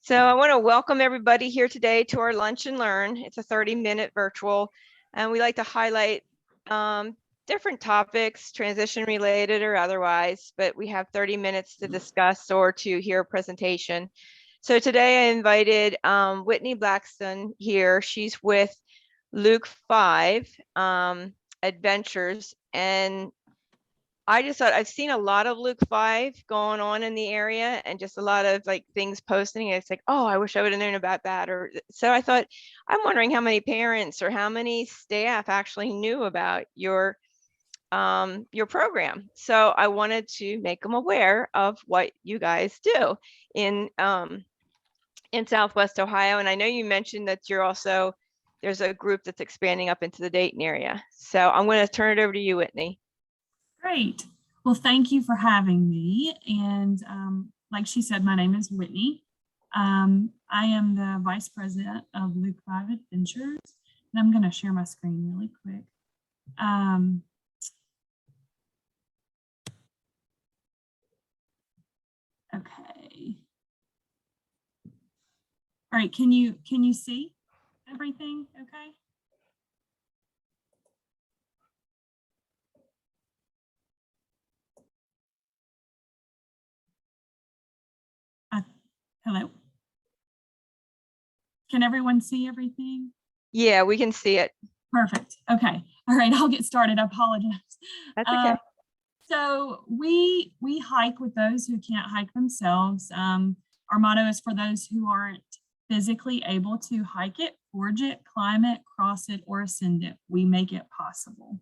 So I want to welcome everybody here today to our Lunch and Learn. It's a 30-minute virtual, and we like to highlight different topics, transition related or otherwise, but we have 30 minutes to discuss or to hear a presentation. So today I invited Whitney Blackston here. She's with Luke 5 Adventures, and I just thought I've seen a lot of Luke 5 going on in the area and just a lot of like things posting. And it's like, oh, I wish I would have known about that. Or so I thought, I'm wondering how many parents or how many staff actually knew about your program. So I wanted to make them aware of what you guys do in Southwest Ohio. And I know you mentioned that you're also, there's a group that's expanding up into the Dayton area. So I'm going to turn it over to you, Whitney. Great. Well, thank you for having me. And like she said, my name is Whitney. I am the Vice President of Luke 5 Adventures. And I'm going to share my screen really quick. Okay. All right, can you see everything okay? Hello. Can everyone see everything? Yeah, we can see it. Perfect. Okay. All right, I'll get started. I apologize. That's okay. So we hike with those who can't hike themselves. Our motto is for those who aren't physically able to hike it, forge it, climb it, cross it, or ascend it. We make it possible.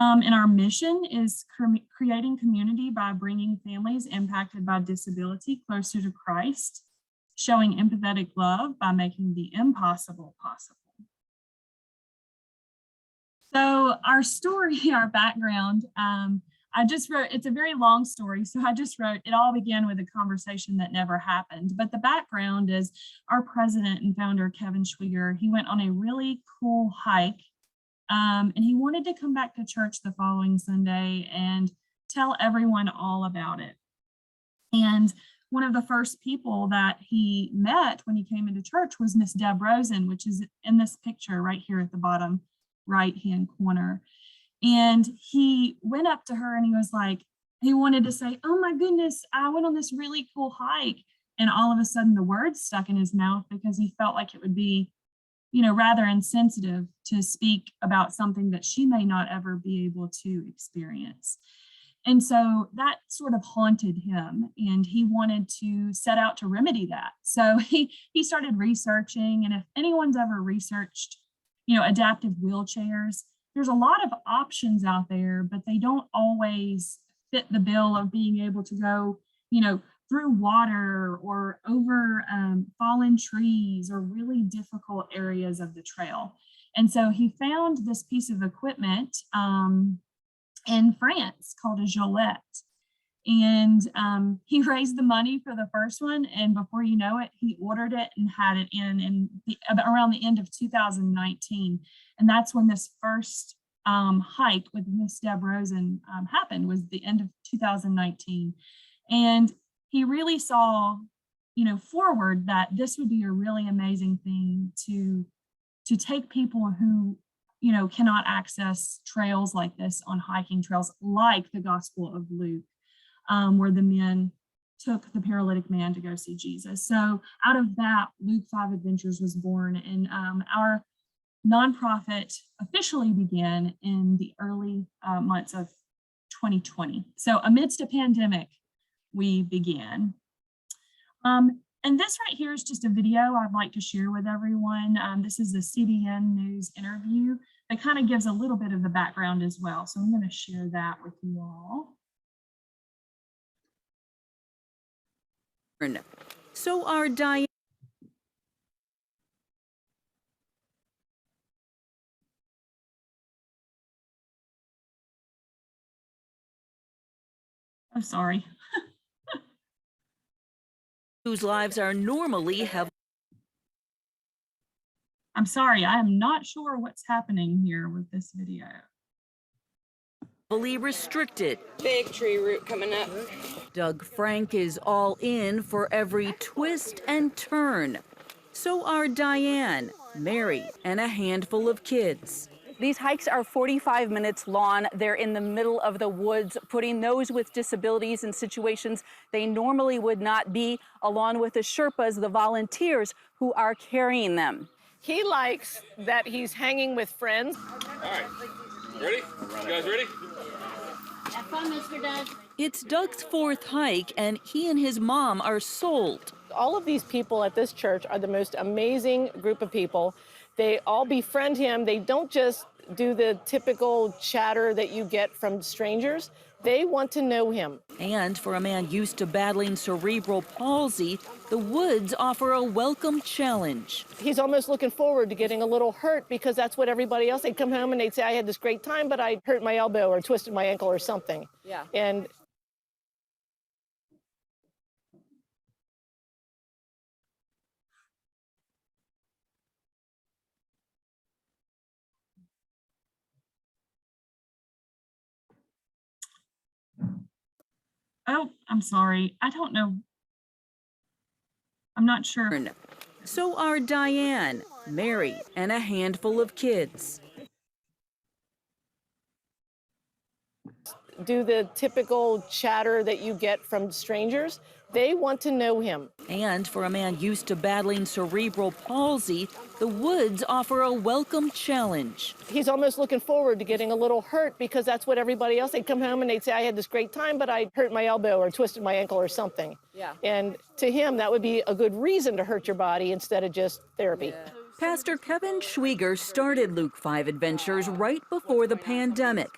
And our mission is creating community by bringing families impacted by disability closer to Christ, showing empathetic love by making the impossible possible. So our story, our background, I just wrote, it's a very long story. So I just wrote, it all began with a conversation that never happened. But the background is our president and founder, Kevin Schwieger. He went on a really cool hike. And he wanted to come back to church the following Sunday and tell everyone all about it. And one of the first people that he met when he came into church was Miss Deb Rosen, which is in this picture right here at the bottom right-hand corner. And he went up to her and he was like, he wanted to say, oh my goodness, I went on this really cool hike. And all of a sudden the words stuck in his mouth because he felt like it would be, you know, rather insensitive to speak about something that she may not ever be able to experience. And so that sort of haunted him, and he wanted to set out to remedy that. So he started researching, and if anyone's ever researched, you know, adaptive wheelchairs, there's a lot of options out there, but they don't always fit the bill of being able to go, you know, through water or over fallen trees or really difficult areas of the trail. And so he found this piece of equipment in France called a Jolette. And he raised the money for the first one. And before you know it, he ordered it and had it in around the end of 2019. And that's when this first hike with Miss Deb Rosen happened, was the end of 2019. And he really saw, you know, forward that this would be a really amazing thing to take people who, you know, cannot access trails like this on hiking trails, like the Gospel of Luke, where the men took the paralytic man to go see Jesus. So out of that, Luke 5 Adventures was born, and our nonprofit officially began in the early months of 2020. So amidst a pandemic, we began. And this right here is just a video I'd like to share with everyone. This is a CBN News interview that kind of gives a little bit of the background as well. So I'm going to share that with you all. So our Diane. I'm sorry. Whose lives are normally I'm sorry, I am not sure what's happening here with this video. heavily restricted. Big tree root coming up. Doug Frank is all in for every twist and turn. So are Diane, Mary, and a handful of kids. These hikes are 45 minutes long. They're in the middle of the woods, putting those with disabilities in situations they normally would not be, along with the Sherpas, the volunteers who are carrying them. He likes that he's hanging with friends. All right, ready? You guys ready? Have fun, Mr. Doug. It's Doug's fourth hike, and he and his mom are sold. All of these people at this church are the most amazing group of people. They all befriend him. They don't just do the typical chatter that you get from strangers. They want to know him. And for a man used to battling cerebral palsy, the woods offer a welcome challenge. He's almost looking forward to getting a little hurt because that's what everybody else, they'd come home and they'd say, I had this great time, but I hurt my elbow or twisted my ankle or something. Yeah. And Oh, I'm sorry. I don't know. I'm not sure. So are Diane, Mary, and a handful of kids. do the typical chatter that you get from strangers. They want to know him. And for a man used to battling cerebral palsy, the woods offer a welcome challenge. He's almost looking forward to getting a little hurt because that's what everybody else, they'd come home and they'd say, I had this great time, but I hurt my elbow or twisted my ankle or something. Yeah. And to him, that would be a good reason to hurt your body instead of just therapy. Yeah. Pastor Kevin Schwieger started Luke 5 Adventures right before the pandemic.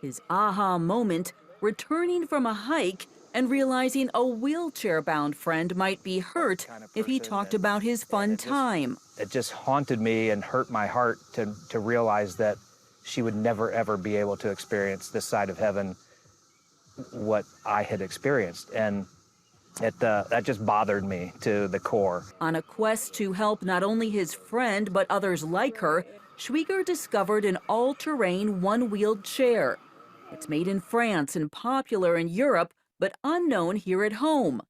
His aha moment, returning from a hike and realizing a wheelchair-bound friend might be hurt if he talked about his fun time. It just haunted me and hurt my heart to realize that she would never, ever be able to experience this side of heaven, what I had experienced. And that just bothered me to the core. On a quest to help not only his friend, but others like her, Schwieger discovered an all-terrain one-wheeled chair. It's made in France and popular in Europe, but unknown here at home.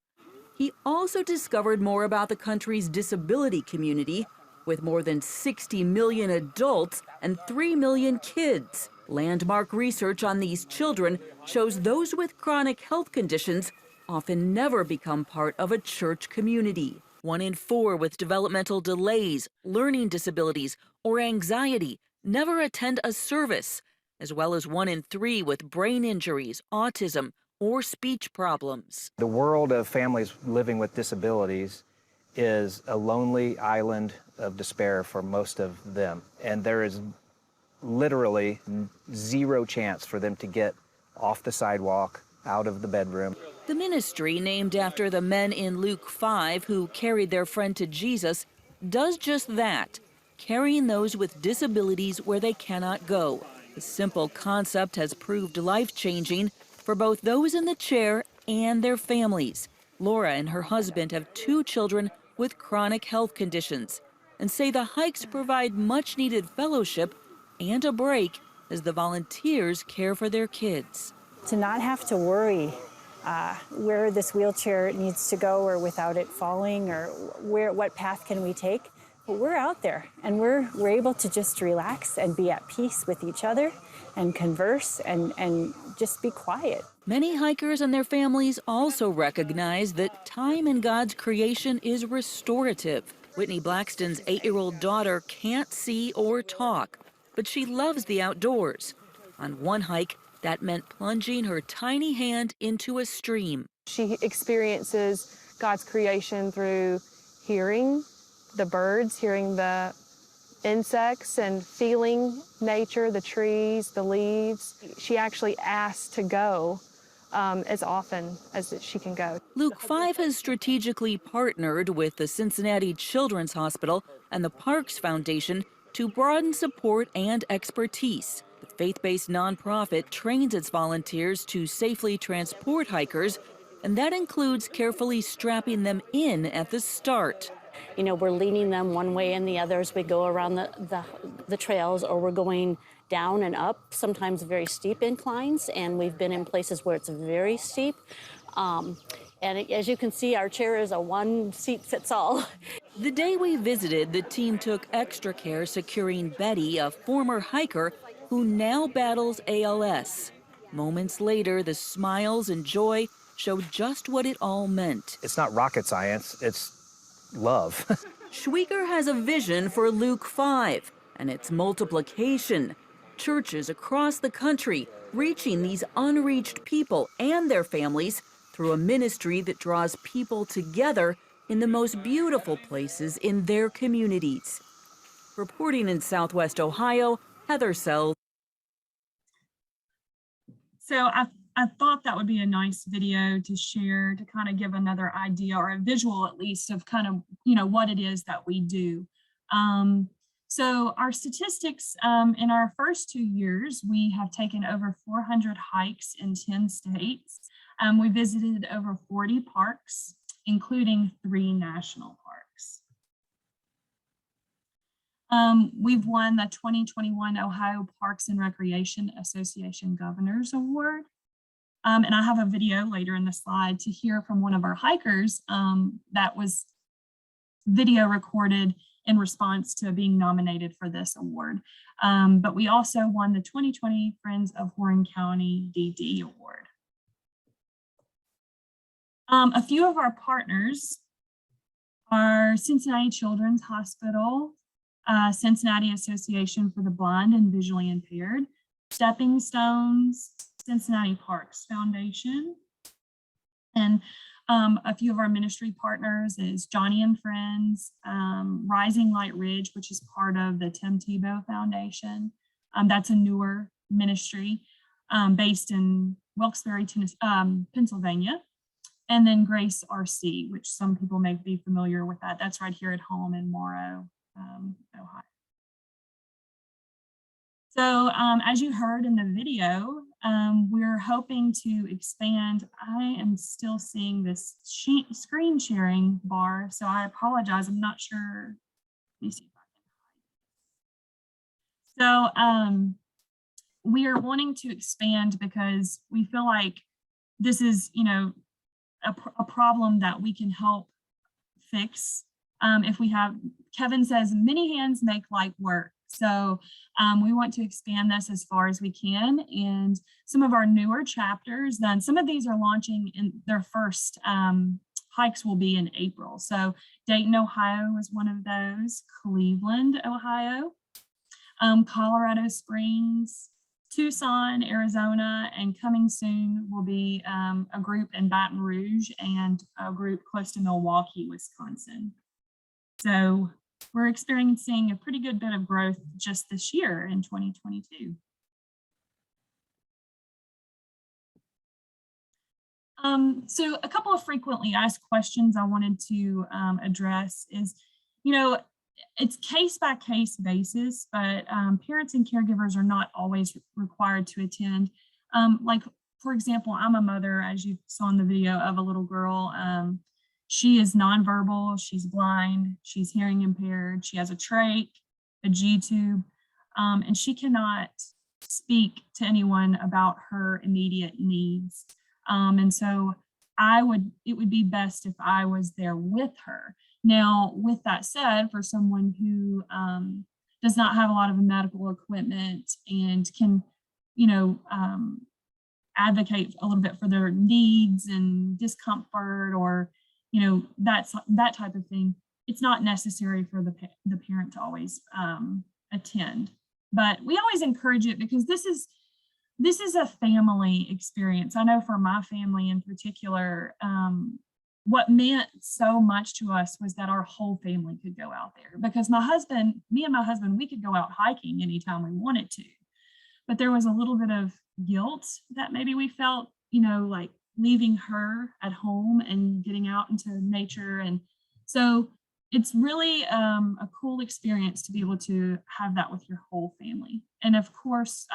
He also discovered more about the country's disability community, with more than 60 million adults and 3 million kids. Landmark research on these children shows those with chronic health conditions often never become part of a church community. 1 in 4 with developmental delays, learning disabilities, or anxiety never attend a service, as well as 1 in 3 with brain injuries, autism, or speech problems. The world of families living with disabilities is a lonely island of despair for most of them. And there is literally zero chance for them to get off the sidewalk, out of the bedroom. The ministry, named after the men in Luke 5 who carried their friend to Jesus, does just that, carrying those with disabilities where they cannot go. The simple concept has proved life-changing for both those in the chair and their families. Laura and her husband have 2 children with chronic health conditions and say the hikes provide much-needed fellowship and a break as the volunteers care for their kids. To not have to worry where this wheelchair needs to go or without it falling or what path can we take. But we're out there and we're able to just relax and be at peace with each other and converse and just be quiet. Many hikers and their families also recognize that time in God's creation is restorative. Whitney Blackston's 8-year-old daughter can't see or talk, but she loves the outdoors. On one hike, that meant plunging her tiny hand into a stream. She experiences God's creation through hearing the birds, hearing the insects, and feeling nature, the trees, the leaves. She actually asks to go as often as she can go. Luke 5 has strategically partnered with the Cincinnati Children's Hospital and the Parks Foundation to broaden support and expertise. The faith-based nonprofit trains its volunteers to safely transport hikers, and that includes carefully strapping them in at the start. You know, we're leading them one way and the other as we go around the trails, or we're going down and up, sometimes very steep inclines, and we've been in places where it's very steep. As you can see, our chair is a one seat fits all. The day we visited, the team took extra care securing Betty, a former hiker who now battles ALS. Moments later, the smiles and joy showed just what it all meant. It's not rocket science, it's love. Schwieger has a vision for Luke 5 and its multiplication. Churches across the country reaching these unreached people and their families through a ministry that draws people together in the most beautiful places in their communities. Reporting in Southwest Ohio, Heather Sells. So I thought that would be a nice video to share to kind of give another idea, or a visual at least, of kind of, what it is that we do. So our statistics, in our first 2 years, we have taken over 400 hikes in 10 states. We visited over 40 parks, including 3 national parks. We've won the 2021 Ohio Parks and Recreation Association Governor's Award. And I have a video later in the slide to hear from one of our hikers that was video recorded in response to being nominated for this award. But we also won the 2020 Friends of Warren County DD Award. A few of our partners are Cincinnati Children's Hospital, Cincinnati Association for the Blind and Visually Impaired, Stepping Stones, Cincinnati Parks Foundation, and a few of our ministry partners is Johnny and Friends, Rising Light Ridge, which is part of the Tim Tebow Foundation. That's a newer ministry based in Wilkes-Barre, Pennsylvania. And then Grace RC, which some people may be familiar with that. That's right here at home in Morrow, Ohio. So as you heard in the video, we're hoping to expand. I am still seeing this screen sharing bar, so I apologize. I'm not sure. Let me see if I can hide. So we are wanting to expand because we feel like this is, a problem that we can help fix. If we have, Kevin says, many hands make light work. So we want to expand this as far as we can. And some of our newer chapters, then some of these are launching in their first hikes will be in April. So Dayton, Ohio is one of those, Cleveland, Ohio, Colorado Springs, Tucson, Arizona, and coming soon will be a group in Baton Rouge and a group close to Milwaukee, Wisconsin. So we're experiencing a pretty good bit of growth just this year in 2022. So a couple of frequently asked questions I wanted to address is, it's case by case basis, but parents and caregivers are not always required to attend. Like, for example, I'm a mother, as you saw in the video, of a little girl. She is nonverbal, she's blind, she's hearing impaired, she has a trach, a G-tube, and she cannot speak to anyone about her immediate needs. And so it would be best if I was there with her. Now, with that said, for someone who does not have a lot of medical equipment and can, advocate a little bit for their needs and discomfort, or, that type of thing, it's not necessary for the parent to always attend. But we always encourage it because this is a family experience. I know for my family in particular, what meant so much to us was that our whole family could go out there, because me and my husband, we could go out hiking anytime we wanted to, but there was a little bit of guilt that maybe we felt, like leaving her at home and getting out into nature. And so it's really a cool experience to be able to have that with your whole family. And of course,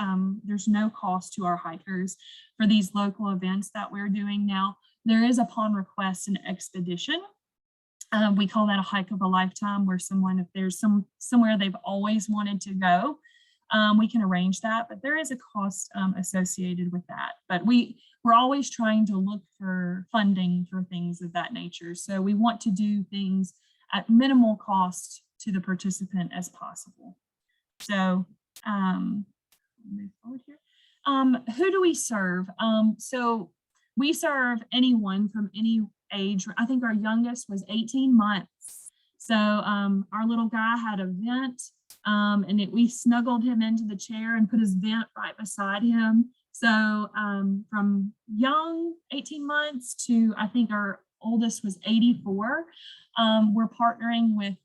there's no cost to our hikers for these local events that we're doing now. There is, upon request, an expedition. We call that a hike of a lifetime, where someone, if there's somewhere they've always wanted to go, we can arrange that, but there is a cost associated with that. But we're always trying to look for funding for things of that nature. So we want to do things at minimal cost to the participant as possible. So move forward here. Who do we serve? So we serve anyone from any age. I think our youngest was 18 months. So our little guy had a vent, and we snuggled him into the chair and put his vent right beside him. So from young 18 months to I think our oldest was 84, we're partnering with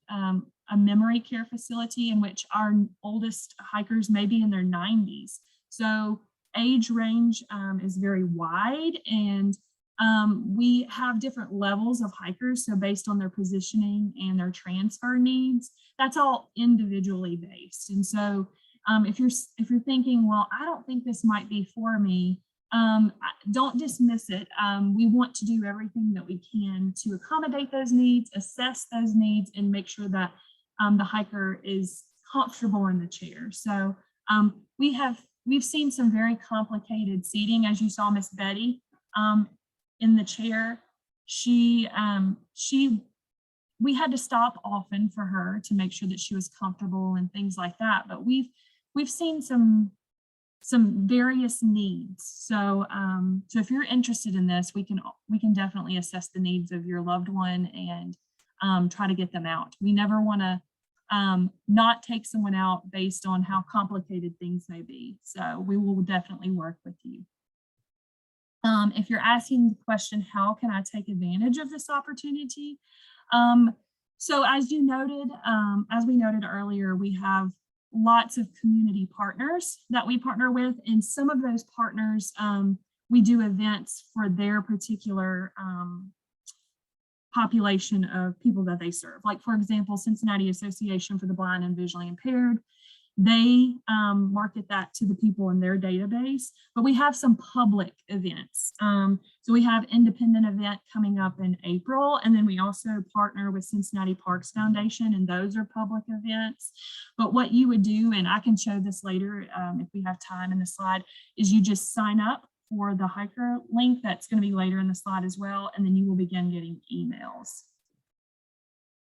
a memory care facility in which our oldest hikers may be in their 90s. So age range is very wide, and we have different levels of hikers. So based on their positioning and their transfer needs, that's all individually based. And so if you're thinking, well, I don't think this might be for me, don't dismiss it. We want to do everything that we can to accommodate those needs, assess those needs, and make sure that the hiker is comfortable in the chair. So we've seen some very complicated seating, as you saw Miss Betty in the chair. We had to stop often for her to make sure that she was comfortable and things like that. But we've seen some various needs. So so if you're interested in this, we can definitely assess the needs of your loved one and try to get them out. We never want to not take someone out based on how complicated things may be. So we will definitely work with you. If you're asking the question, how can I take advantage of this opportunity? So as you noted, as we noted earlier, we have lots of community partners that we partner with, and some of those partners, we do events for their particular population of people that they serve. Like, for example, Cincinnati Association for the Blind and Visually Impaired, they market that to the people in their database, but we have some public events. So we have independent event coming up in April, and then we also partner with Cincinnati Parks Foundation, and those are public events. But what you would do, and I can show this later if we have time in the slide, is you just sign up for the hiker link that's going to be later in the slide as well, and then you will begin getting emails.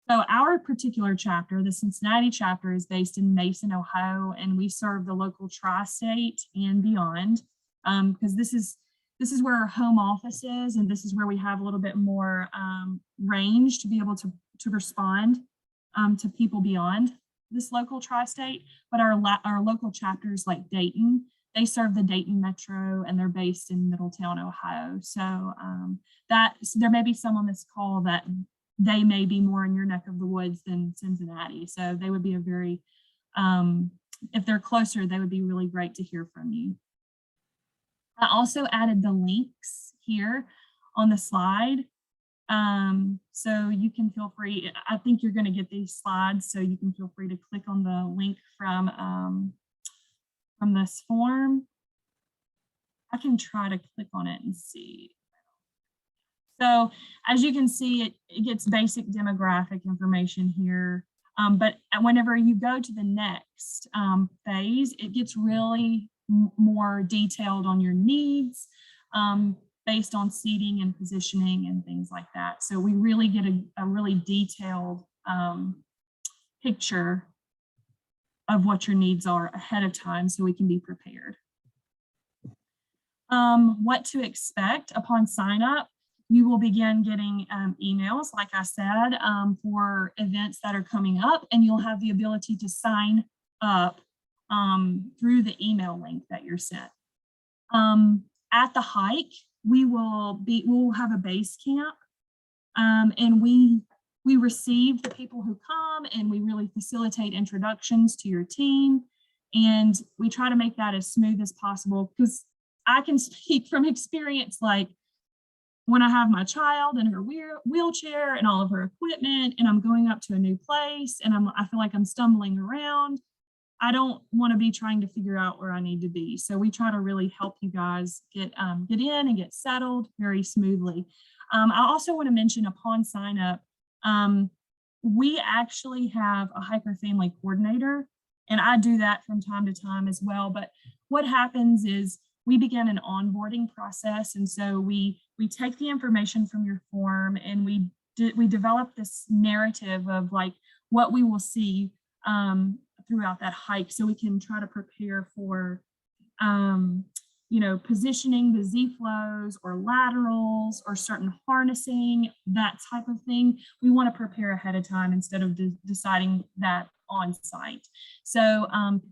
So our particular chapter, the Cincinnati chapter, is based in Mason, Ohio, and we serve the local tri-state and beyond, because this is where our home office is, and this is where we have a little bit more range to be able to respond to people beyond this local tri-state. But our local chapters like Dayton, they serve the Dayton Metro, and they're based in Middletown, Ohio. So there may be some on this call that they may be more in your neck of the woods than Cincinnati. So they would be a very, if they're closer, they would be really great to hear from you. I also added the links here on the slide. So you can feel free, I think you're going to get these slides, so you can feel free to click on the link from this form. I can try to click on it and see. So as you can see, it gets basic demographic information here. But whenever you go to the next phase, it gets really more detailed on your needs based on seating and positioning and things like that. So we really get a really detailed picture of what your needs are ahead of time so we can be prepared. What to expect upon sign up. You will begin getting emails, like I said, for events that are coming up, and you'll have the ability to sign up through the email link that you're sent. At the hike, we'll have a base camp, and we receive the people who come, and we really facilitate introductions to your team, and we try to make that as smooth as possible, because I can speak from experience, like when I have my child in her wheelchair and all of her equipment, and I'm going up to a new place and I feel like I'm stumbling around, I don't want to be trying to figure out where I need to be. So we try to really help you guys get in and get settled very smoothly. I also want to mention, upon sign up, we actually have a hiker family coordinator And I do that from time to time as well. But what happens is we begin an onboarding process. And so we take the information from your form and we develop this narrative of like what we will see throughout that hike, so we can try to prepare for positioning the Z flows or laterals or certain harnessing, that type of thing. We want to prepare ahead of time instead of deciding that on site. So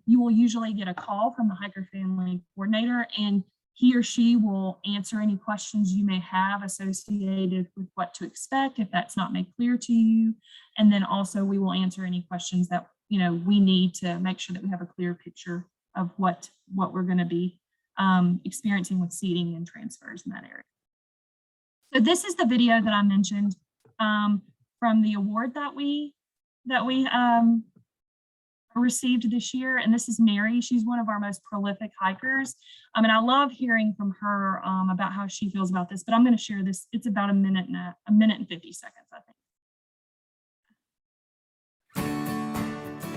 you will usually get a call from the hiker family coordinator, and he or she will answer any questions you may have associated with what to expect if that's not made clear to you. And then also we will answer any questions that we need to make sure that we have a clear picture of what we're going to be experiencing with seating and transfers in that area. So this is the video that I mentioned from the award that we received this year. And this is Mary. She's one of our most prolific hikers. And I love hearing from her about how she feels about this, but I'm going to share this. It's about a minute and 50 seconds, I think.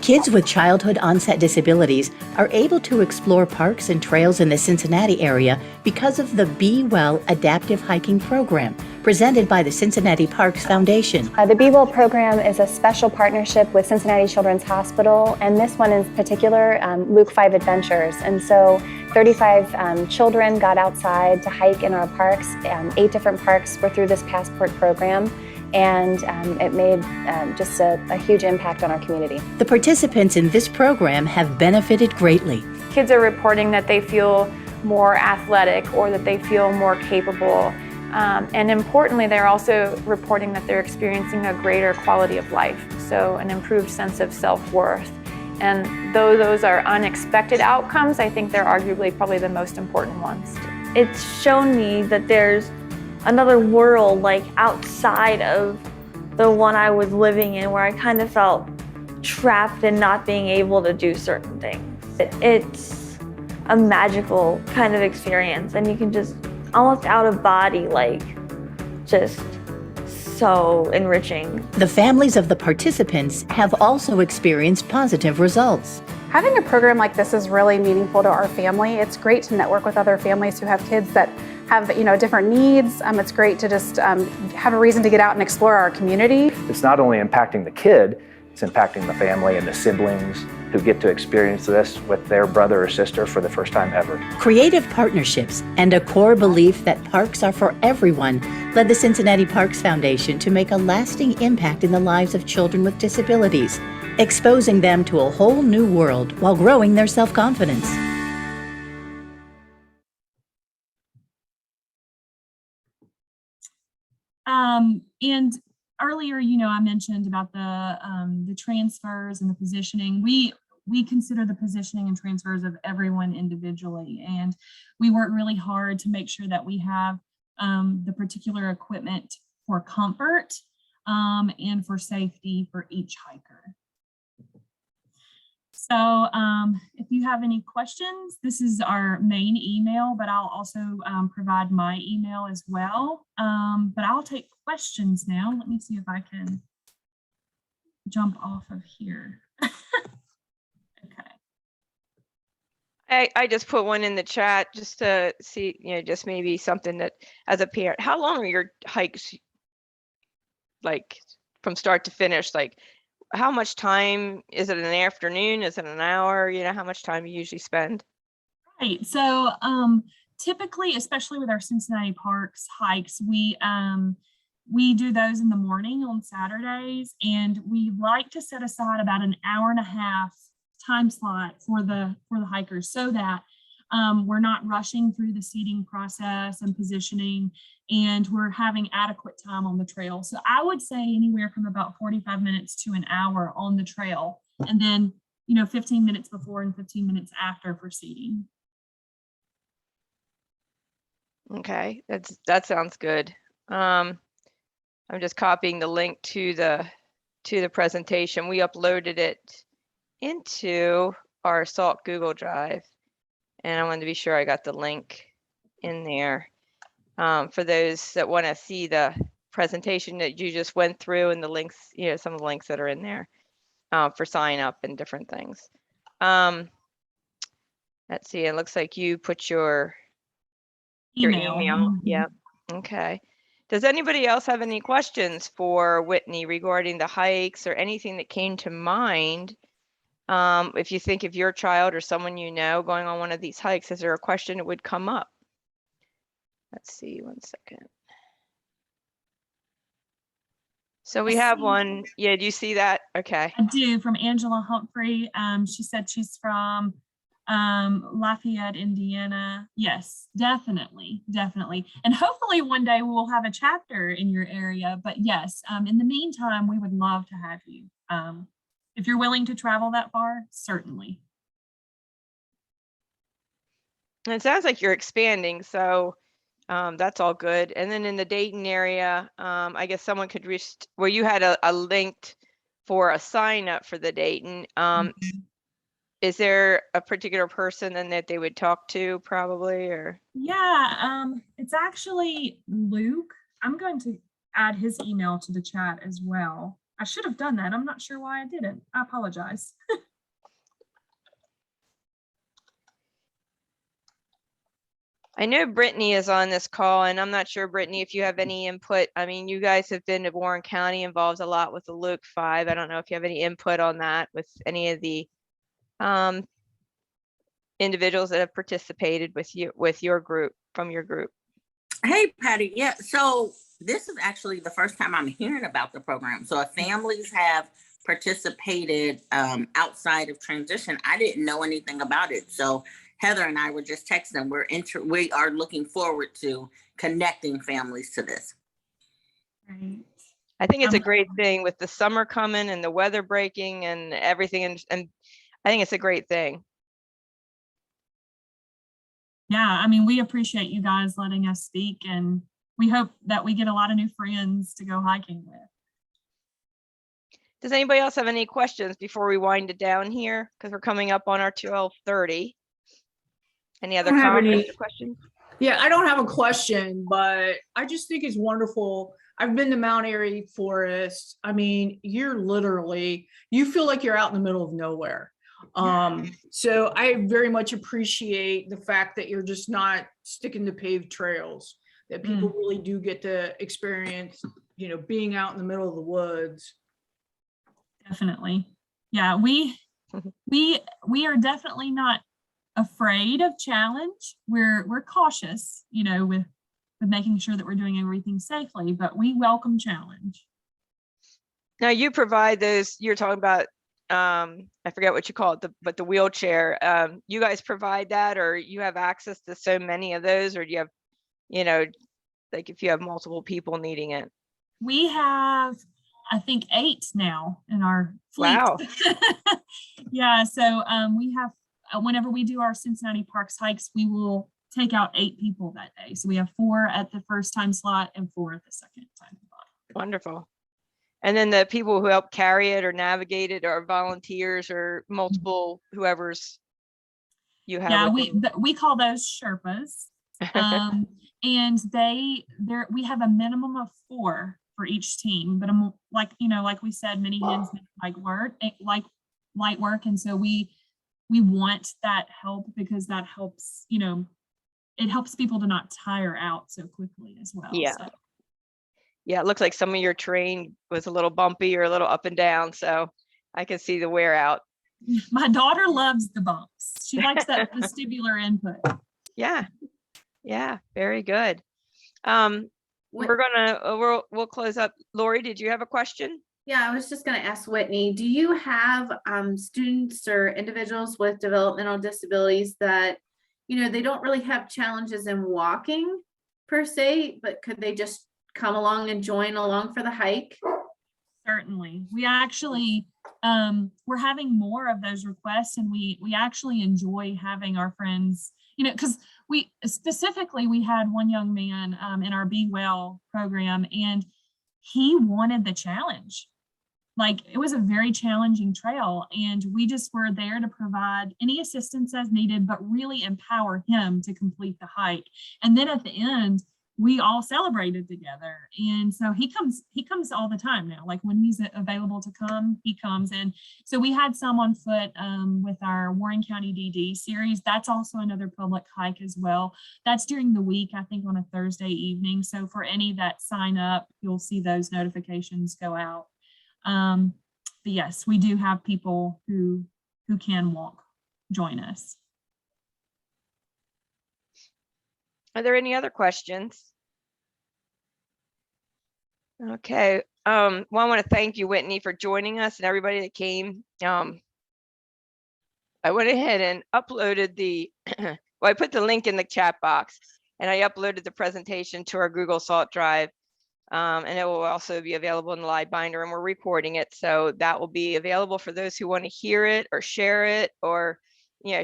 Kids with childhood onset disabilities are able to explore parks and trails in the Cincinnati area because of the Be Well Adaptive Hiking Program, presented by the Cincinnati Parks Foundation. The Be Well program is a special partnership with Cincinnati Children's Hospital, and this one in particular, Luke 5 Adventures. And so 35 children got outside to hike in our parks. 8 different parks were through this Passport program. And it made just a huge impact on our community. The participants in this program have benefited greatly. Kids are reporting that they feel more athletic or that they feel more capable. And importantly, they're also reporting that they're experiencing a greater quality of life, so an improved sense of self-worth. And though those are unexpected outcomes, I think they're arguably probably the most important ones. It's shown me that there's another world like outside of the one I was living in, where I kind of felt trapped and not being able to do certain things. It's a magical kind of experience, and you can just almost out of body, like just so enriching. The families of the participants have also experienced positive results. Having a program like this is really meaningful to our family. It's great to network with other families who have kids that have different needs. It's great to just have a reason to get out and explore our community. It's not only impacting the kid, it's impacting the family and the siblings who get to experience this with their brother or sister for the first time ever. Creative partnerships and a core belief that parks are for everyone led the Cincinnati Parks Foundation to make a lasting impact in the lives of children with disabilities, exposing them to a whole new world while growing their self-confidence. And earlier, I mentioned about the transfers and the positioning. We consider the positioning and transfers of everyone individually, and we work really hard to make sure that we have the particular equipment for comfort and for safety for each hiker. So if you have any questions, this is our main email, but I'll also provide my email as well. But I'll take questions now. Let me see if I can jump off of here. Okay. I just put one in the chat just to see, just maybe something that as a parent, how long are your hikes, like from start to finish? Like, how much time is it? An afternoon? Is it an hour? How much time you usually spend? Right. So typically, especially with our Cincinnati Parks hikes, we do those in the morning on Saturdays, and we like to set aside about an hour and a half time slot for the hikers, so that we're not rushing through the seating process and positioning, and we're having adequate time on the trail. So I would say anywhere from about 45 minutes to an hour on the trail, and then 15 minutes before and 15 minutes after for seating. Okay, that sounds good. I'm just copying the link to the presentation. We uploaded it into our Salt Google Drive, and I wanted to be sure I got the link in there for those that want to see the presentation that you just went through, and the links, some of the links that are in there for sign up and different things. Let's see, it looks like you put your Email. email. Yeah. Okay. Does anybody else have any questions for Whitney regarding the hikes or anything that came to mind? If you think of your child or someone you know going on one of these hikes, is there a question that would come up? Let's see, one second. So we have one. Yeah, do you see that? Okay. I do, from Angela Humphrey. She said she's from Lafayette, Indiana. Yes, definitely, definitely. And hopefully one day we'll have a chapter in your area. But yes, in the meantime, we would love to have you. If you're willing to travel that far, certainly. And it sounds like you're expanding, so that's all good. And then in the Dayton area, I guess someone could well, you had a link for a sign up for the Dayton. Is there a particular person then that they would talk to probably, or? Yeah, it's actually Luke. I'm going to add his email to the chat as well. I should have done that. I'm not sure why I didn't. I apologize. I know Brittany is on this call, and I'm not sure, Brittany, if you have any input. I mean, you guys have been to Warren County, involved a lot with the Luke 5. I don't know if you have any input on that with any of the individuals that have participated with your group, from your group. Hey, Patty. Yeah, so this is actually the first time I'm hearing about the program. So if families have participated outside of transition, I didn't know anything about it. So Heather and I were just texting. We are looking forward to connecting families to this. Right. I think it's a great thing with the summer coming and the weather breaking and everything, and I think it's a great thing. Yeah, I mean, we appreciate you guys letting us speak, and we hope that we get a lot of new friends to go hiking with. Does anybody else have any questions before we wind it down here? Because we're coming up on our 12:30. Any other comments or questions? Yeah, I don't have a question, but I just think it's wonderful. I've been to Mount Airy Forest. I mean, you feel like you're out in the middle of nowhere. So I very much appreciate the fact that you're just not sticking to paved trails, that people really do get to experience, being out in the middle of the woods. Definitely. Yeah, we are definitely not afraid of challenge. We're cautious, with making sure that we're doing everything safely, but we welcome challenge. Now you provide those, you're talking about, I forget what you call it, but the wheelchair, you guys provide that, or you have access to so many of those, or do you have, like if you have multiple people needing it? We have, I think, 8 now in our fleet. Wow. Yeah, so we have, whenever we do our Cincinnati Parks hikes, we will take out 8 people that day. So we have 4 at the first time slot and 4 at the second time slot. Wonderful. And then the people who help carry it or navigate it are volunteers or multiple whoever's you have. Yeah, we call those Sherpas. And we have a minimum of 4 for each team, but like we said, many hands make light work. And so we want that help, because that helps, it helps people to not tire out so quickly as well. Yeah. So. Yeah, it looks like some of your terrain was a little bumpy or a little up and down, so I can see the wear out. My daughter loves the bumps. She likes that vestibular input. Yeah, very good. We'll close up. Lori, did you have a question? Yeah, I was just going to ask Whitney, do you have students or individuals with developmental disabilities that, they don't really have challenges in walking per se, but could they just come along and join along for the hike? Certainly. We actually, we're having more of those requests, and we actually enjoy having our friends, because we had one young man in our Be Well program, and he wanted the challenge. Like, it was a very challenging trail, and we just were there to provide any assistance as needed, but really empower him to complete the hike. And then at the end, we all celebrated together. And so he comes all the time now. Like when he's available to come, he comes. And so we had some on foot with our Warren County DD series. That's also another public hike as well. That's during the week, I think on a Thursday evening. So for any that sign up, you'll see those notifications go out. But yes, we do have people who can walk join us. Are there any other questions? Okay. Well, I want to thank you, Whitney, for joining us and everybody that came. I went ahead and uploaded the, well, I put the link in the chat box and I uploaded the presentation to our Google Salt Drive. And it will also be available in the live binder, and we're recording it. So that will be available for those who want to hear it or share it or,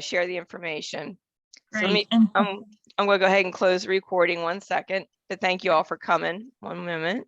share the information. So let me, I'm going to go ahead and close the recording 1 second. But thank you all for coming. 1 minute.